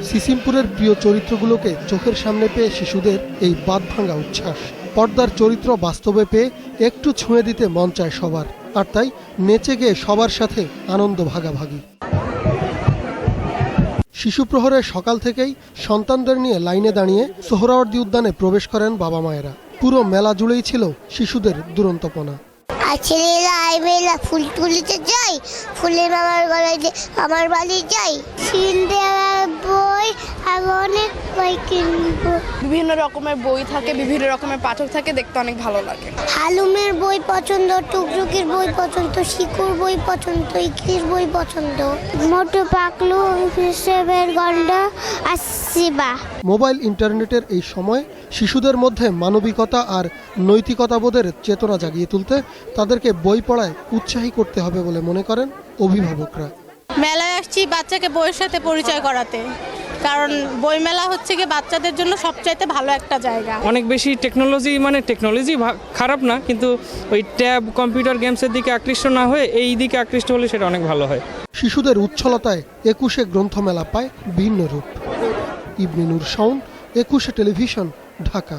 সিসিমপুরের প্রিয় চরিত্রগুলোকে চোখের সামনে পেয়ে শিশুদের এই বাঁধভাঙা উচ্ছ্বাস। পর্দার চরিত্র বাস্তবে পেয়ে একটু ছুঁয়ে দিতে মন চায় সবার, আর তাই নেচে গিয়ে সবার সাথে আনন্দ ভাগাভাগি। শিশু প্রহরে সকাল থেকেই সন্তানদের নিয়ে লাইনে দাঁড়িয়ে সোহরাওয়ার্দী উদ্যানে প্রবেশ করেন বাবা মায়েরা। পুরো মেলা জুড়েই ছিল শিশুদের দুরন্তপনা। ছেলেরা মেয়েরা ফুল তুলিতে যাই, ফুলের মামার গলায় আমার বাড়ি যাই, বই আর অনেক বই কিনবো। বিভিন্ন রকমের বই থাকে, বিভিন্ন রকমের পাঠক থাকে, দেখতে অনেক ভালো লাগে। হালুমের বই পছন্দ, টুকটুকির বই পছন্দ, শিকুর বই পছন্দ, ইকলির বই পছন্দ, মোটু পাকলু, হিসেবের গন্ডা আর শিবা। মোবাইল ইন্টারনেটের এই সময় শিশুদের মধ্যে মানবিকতা আর নৈতিকতাবোধের চেতনা জাগিয়ে তুলতে তাদেরকে বই পড়ায় উৎসাহী করতে হবে বলে মনে করেন অভিভাবকরা। মেলায় আসছি বাচ্চাকে বইয়ের সাথে পরিচয় করাতে, কারণ বই মেলা হচ্ছে কি বাচ্চাদের জন্য সবচাইতে ভালো একটা জায়গা। অনেক বেশি টেকনোলজি খারাপ না, কিন্তু ওই ট্যাব কম্পিউটার গেমসের দিকে আকৃষ্ট না হয়ে এই দিকে আকৃষ্ট হলে সেটা অনেক ভালো হয়। শিশুদের উচ্ছলতায় 21শে গ্রন্থমেলা পায় ভিন্ন রূপ। ইবনে নূর শাওন, 21শে টেলিভিশন, ঢাকা।